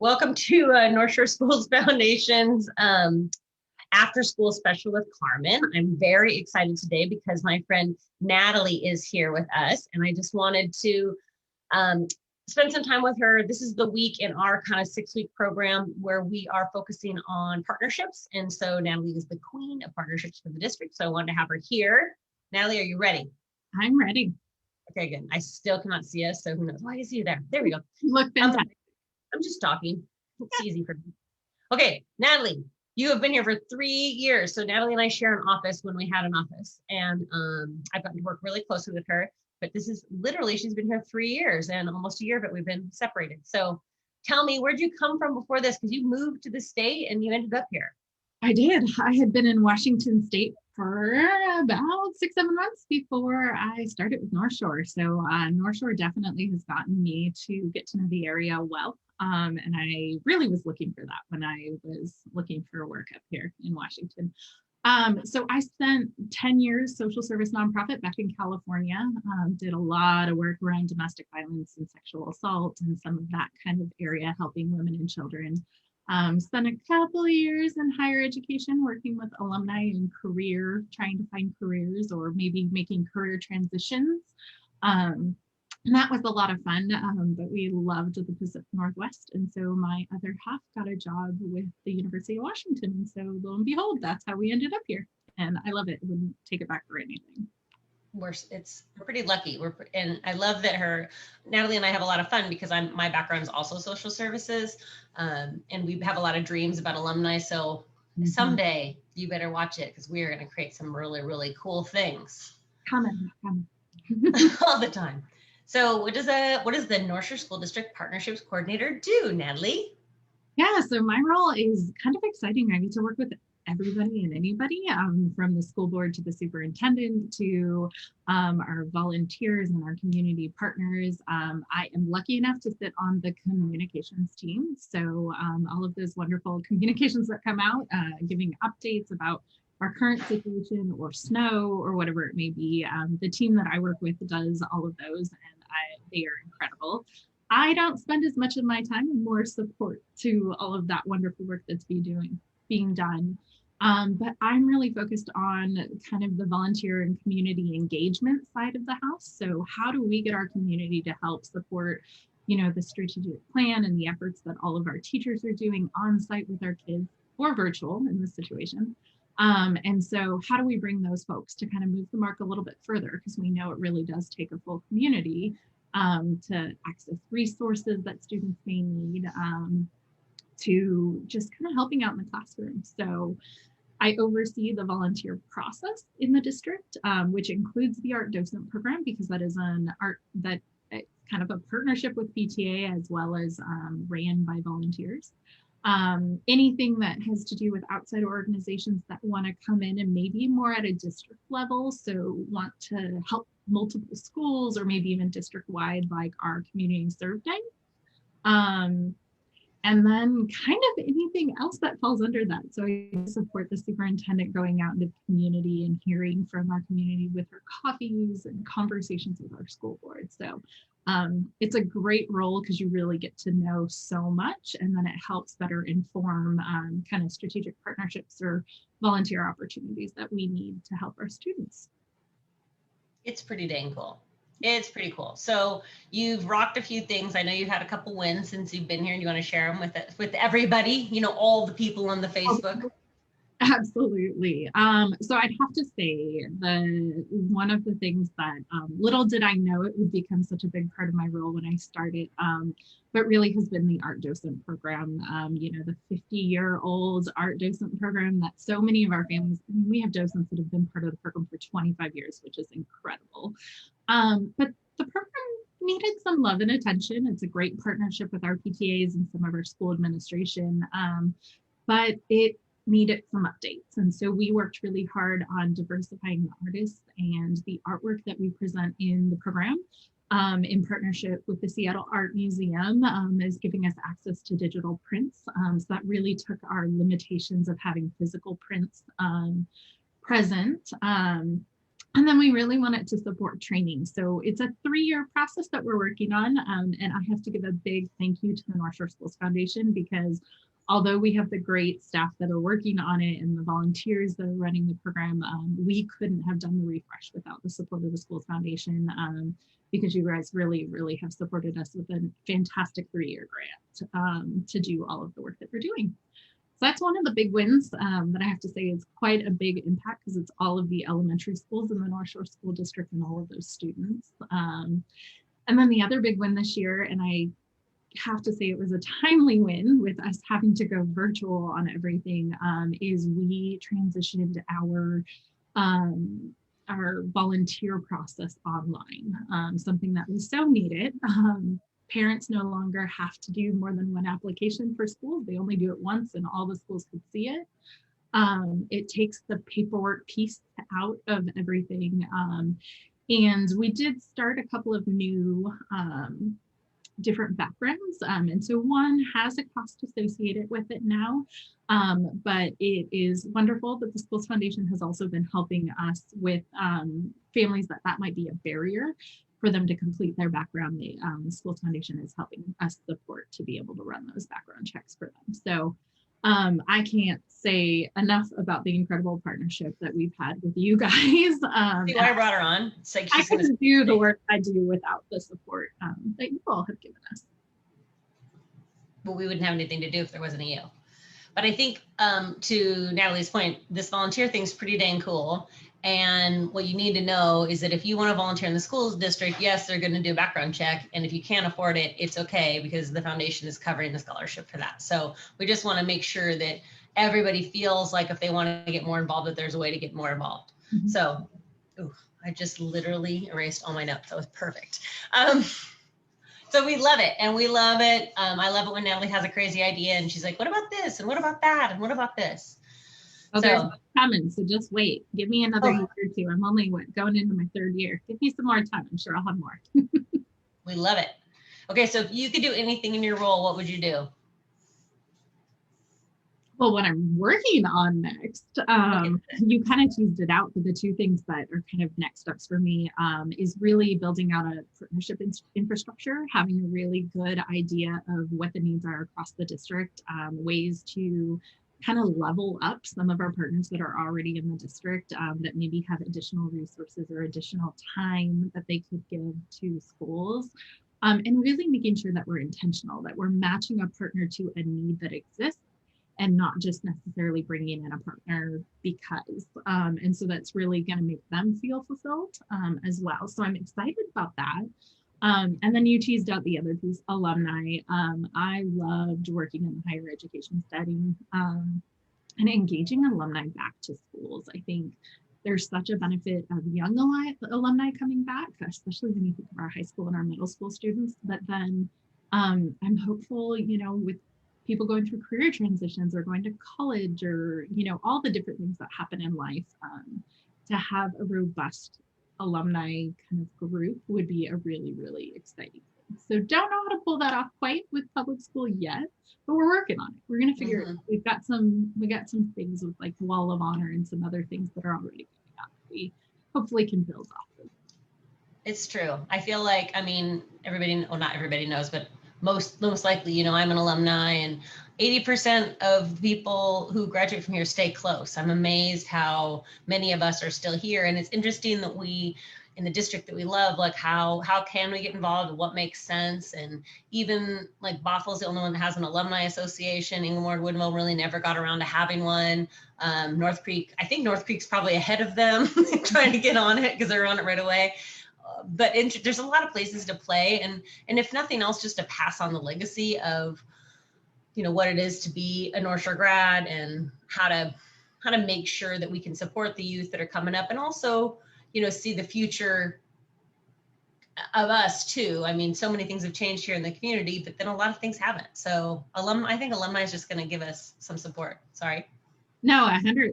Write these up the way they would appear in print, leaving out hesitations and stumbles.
Welcome to Northshore Schools Foundation's After School Special with Carmin. I'm very excited today because my friend Natalie is here with us, and I just wanted to spend some time with her. This is the week in our kind of 6-week program where we are focusing on partnerships. And so Natalie is the queen of partnerships for the district. So I wanted to have her here. Natalie, are you ready? I'm ready. Okay, good. I still cannot see us, so who knows? Why is you there? There we go. Look fantastic. I'm just talking. It's easy for me. Okay, Natalie, you have been here for 3 years. So Natalie and I share an office when we had an office, and I've gotten to work really closely with her. But this is literally, she's been here 3 years and almost a year, but we've been separated. So tell me, where'd you come from before this? Because you moved to the state and you ended up here. I did. I had been in Washington State for about 6-7 months before I started with Northshore. So Northshore definitely has gotten me to get to know the area well. And I really was looking for that when I was looking for work up here in Washington. So I spent 10 years social service nonprofit back in California, did a lot of work around domestic violence and sexual assault and some of that kind of area, helping women and children. Spent a couple of years in higher education working with alumni in trying to find careers or maybe making career transitions. And that was a lot of fun, but we loved the Pacific Northwest. And so my other half got a job with the University of Washington. And so lo and behold, that's how we ended up here. And I love it. I wouldn't take it back for anything. We're pretty lucky. And I love that Natalie and I have a lot of fun because my background is also social services. And we have a lot of dreams about alumni. So someday you better watch it because we are going to create some really, really cool things. Coming. All the time. So what does the Northshore School District Partnerships Coordinator do, Natalie? Yeah, so my role is kind of exciting. I get to work with everybody and anybody, from the school board to the superintendent to our volunteers and our community partners. I am lucky enough to sit on the communications team. So all of those wonderful communications that come out, giving updates about our current situation or snow or whatever it may be. The team that I work with does all of those, and they are incredible. I don't spend as much of my time and more support to all of that wonderful work that's being done. But I'm really focused on kind of the volunteer and community engagement side of the house. So how do we get our community to help support, the strategic plan and the efforts that all of our teachers are doing on site with our kids or virtual in this situation? And so how do we bring those folks to kind of move the mark a little bit further? Because we know it really does take a full community to access resources that students may need, to just kind of helping out in the classroom. So I oversee the volunteer process in the district, which includes the art docent program, because that is an art that kind of a partnership with PTA as well as ran by volunteers. Anything that has to do with outside organizations that want to come in and maybe more at a district level, so want to help multiple schools or maybe even district wide, like our community serve day. And then kind of anything else that falls under that. So I support the superintendent going out into the community and hearing from our community with her coffees and conversations with our school board. So it's a great role because you really get to know so much, and then it helps better inform kind of strategic partnerships or volunteer opportunities that we need to help our students. It's pretty dang cool. It's pretty cool. So you've rocked a few things. I know you've had a couple wins since you've been here, and you want to share them with everybody, all the people on the Facebook. Absolutely. So I'd have to say one of the things that little did I know it would become such a big part of my role when I started, but really has been the art docent program. The 50-year-old art docent program that so many of our families, we have docents that have been part of the program for 25 years, which is incredible. But the program needed some love and attention. It's a great partnership with our PTAs and some of our school administration, but it needed some updates. And so we worked really hard on diversifying the artists and the artwork that we present in the program, in partnership with the Seattle Art Museum, is giving us access to digital prints. So that really took our limitations of having physical prints present. And then we really want it to support training. So it's a 3-year process that we're working on. And I have to give a big thank you to the Northshore Schools Foundation, because although we have the great staff that are working on it and the volunteers that are running the program, we couldn't have done the refresh without the support of the Schools Foundation, because you guys really, really have supported us with a fantastic 3-year grant to do all of the work that we're doing. So that's one of the big wins that I have to say is quite a big impact, because it's all of the elementary schools in the Northshore School District and all of those students. And then the other big win this year, and I have to say it was a timely win with us having to go virtual on everything, is we transitioned our volunteer process online, something that was so needed. Parents no longer have to do more than one application for schools. They only do it once and all the schools could see it. It takes the paperwork piece out of everything. And we did start a couple of new different backgrounds. And so one has a cost associated with it now, but it is wonderful that the Schools Foundation has also been helping us with families that might be a barrier for them to complete their background. The Schools Foundation is helping us support to be able to run those background checks for them. So I can't say enough about the incredible partnership that we've had with you guys. See why I brought her on? It's like I couldn't do the work I do without the support that you all have given us. Well, we wouldn't have anything to do if there wasn't a you. But I think to Natalie's point, this volunteer thing's pretty dang cool. And what you need to know is that if you want to volunteer in the schools district, yes, they're going to do a background check. And if you can't afford it, it's okay, because the foundation is covering the scholarship for that. So we just want to make sure that everybody feels like if they want to get more involved, that there's a way to get more involved. Mm-hmm. So I just literally erased all my notes. That was perfect. So we love it, and we love it. I love it when Natalie has a crazy idea and she's like, what about this? And what about that? And what about this? Oh, there's coming, so just wait. Give me another year or two. I'm only going into my 3rd year. Give me some more time. I'm sure I'll have more. We love it. Okay, so if you could do anything in your role, what would you do? Well, what I'm working on next, you kind of teased it out, but the 2 things that are kind of next steps for me is really building out a partnership infrastructure, having a really good idea of what the needs are across the district, ways to kind of level up some of our partners that are already in the district that maybe have additional resources or additional time that they could give to schools. And really making sure that we're intentional, that we're matching a partner to a need that exists, and not just necessarily bringing in a partner because. And so that's really going to make them feel fulfilled as well. So I'm excited about that. And then you teased out the other piece, alumni. I loved working in the higher education setting and engaging alumni back to schools. I think there's such a benefit of young alumni coming back, especially when you think of our high school and our middle school students. But then I'm hopeful, with people going through career transitions or going to college or, all the different things that happen in life, to have a robust alumni kind of group would be a really, really exciting thing. So don't know how to pull that off quite with public school yet, but we're working on it. We're going to figure it out. We got some things with like Wall of Honor and some other things that are already coming up. We hopefully can build off of. It's true. I feel like, everybody, well, not everybody knows, but most likely, I'm an alumni, and 80% of people who graduate from here stay close. I'm amazed how many of us are still here. And it's interesting that we, in the district that we love, like how can we get involved? What makes sense? And even like Bothel's the only one that has an alumni association. Inglewood, Woodville really never got around to having one. North Creek, I think North Creek's probably ahead of them trying to get on it because they're on it right away. But there's a lot of places to play, and if nothing else, just to pass on the legacy of, what it is to be a North Shore grad, and how to make sure that we can support the youth that are coming up, and also, see the future of us too. So many things have changed here in the community, but then a lot of things haven't. So I think alumni is just going to give us some support. Sorry. No, 100%.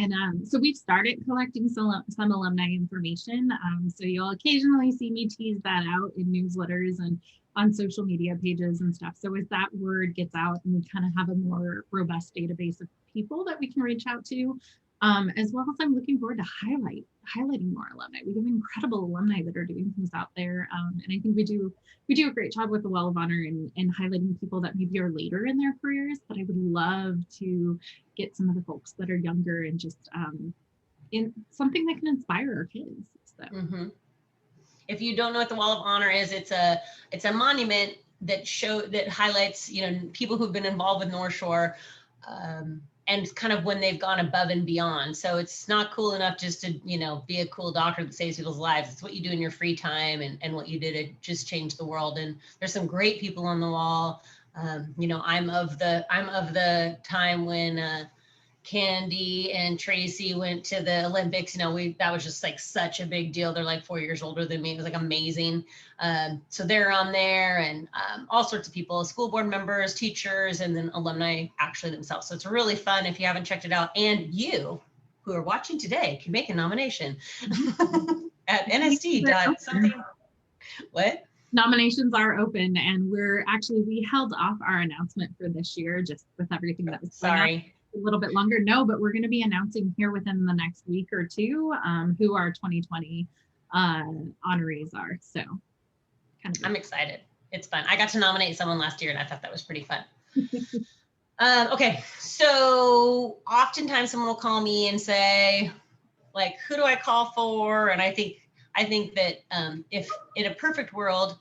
And so we've started collecting some alumni information. So you'll occasionally see me tease that out in newsletters and on social media pages and stuff. So as that word gets out and we kind of have a more robust database of people that we can reach out to, As well as I'm looking forward to highlighting more alumni. We have incredible alumni that are doing things out there, and I think we do a great job with the Wall of Honor and highlighting people that maybe are later in their careers. But I would love to get some of the folks that are younger and just in something that can inspire our kids. So. Mm-hmm. If you don't know what the Wall of Honor is, it's a monument that highlights, people who've been involved with North Shore, and kind of when they've gone above and beyond. So it's not cool enough just to, be a cool doctor that saves people's lives. It's what you do in your free time and what you did to just change the world. And there's some great people on the wall. I'm of the time when Candy and Tracy went to the Olympics. That was just like such a big deal. They're like 4 years older than me. It was like amazing. So they're on there, and all sorts of people, school board members, teachers, and then alumni actually themselves. So it's really fun if you haven't checked it out. And you who are watching today can make a nomination at NSD. Something. What? Nominations are open, and we held off our announcement for this year just with everything that was going on. A little bit longer. No, but we're going to be announcing here within the next week or two who our 2020 honorees are. So I'm excited. It's fun. I got to nominate someone last year and I thought that was pretty fun. Okay. So oftentimes someone will call me and say, like, who do I call for? And I think that if in a perfect world,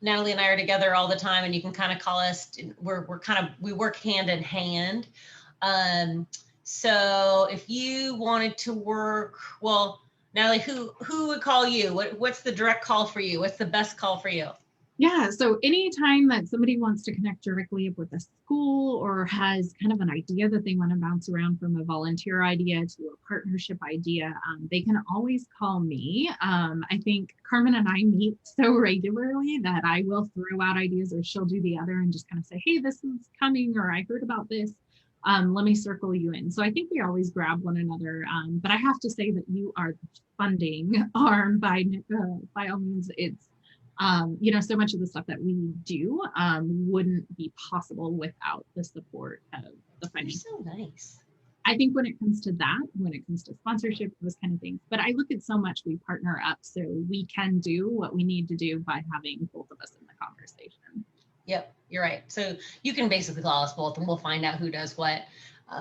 Natalie and I are together all the time, and you can kind of call us, we work hand in hand. So if you wanted to work, well, Natalie, who would call you? What's the direct call for you? What's the best call for you? Yeah, so anytime that somebody wants to connect directly with a school or has kind of an idea that they want to bounce around from a volunteer idea to a partnership idea, they can always call me. I think Carmin and I meet so regularly that I will throw out ideas, or she'll do the other and just kind of say, hey, this is coming, or I heard about this. Let me circle you in. So I think we always grab one another. But I have to say that you are the funding arm by all means. It's so much of the stuff that we do wouldn't be possible without the support of the financial. You're so nice. I think when it comes to sponsorship, those kind of things, but I look at so much we partner up so we can do what we need to do by having both of us in the conversation. Yep, you're right. So you can basically call us both and we'll find out who does what.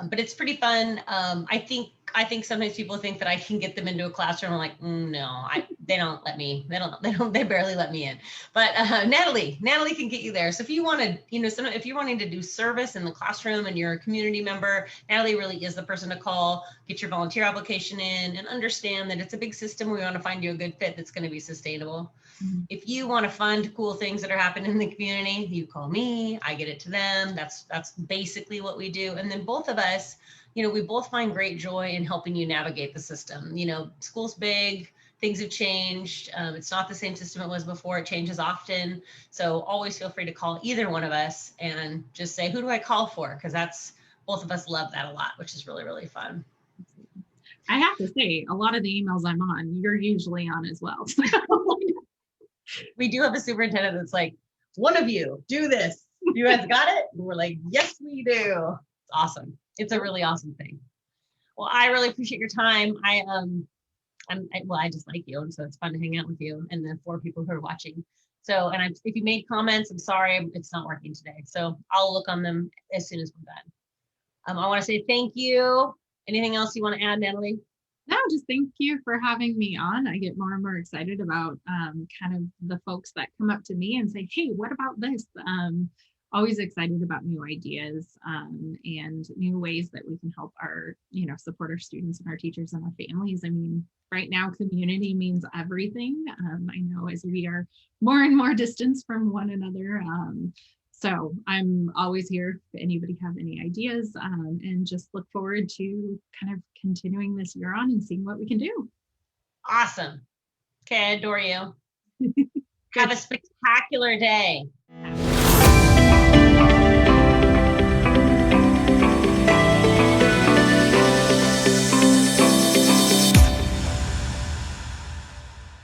But it's pretty fun. I think sometimes people think that I can get them into a classroom. I'm like, no, they don't let me. They barely let me in. But Natalie can get you there. So if you want to, if you're wanting to do service in the classroom and you're a community member, Natalie really is the person to call. Get your volunteer application in and understand that it's a big system. We want to find you a good fit that's going to be sustainable. Mm-hmm. If you want to fund cool things that are happening in the community, you call me. I get it to them. That's basically what we do. And then both of us, we both find great joy in helping you navigate the system. School's big, things have changed. It's not the same system it was before. It changes often. So always feel free to call either one of us and just say, who do I call for? Because both of us love that a lot, which is really, really fun. I have to say, a lot of the emails I'm on, you're usually on as well. We do have a superintendent that's like, one of you, do this. You guys got it? And we're like, yes, we do. It's awesome. It's a really awesome thing. Well, I really appreciate your time. I just like you, and so it's fun to hang out with you and the 4 people who are watching. So, and if you made comments, I'm sorry, it's not working today. So I'll look on them as soon as we're done. I want to say thank you. Anything else you want to add, Natalie? No, just thank you for having me on. I get more and more excited about kind of the folks that come up to me and say, hey, what about this? Always excited about new ideas and new ways that we can help our, support our students and our teachers and our families. I mean, right now, community means everything. I know as we are more and more distance from one another. So I'm always here if anybody have any ideas, and just look forward to kind of continuing this year on and seeing what we can do. Awesome. Okay, I adore you. Have a spectacular day.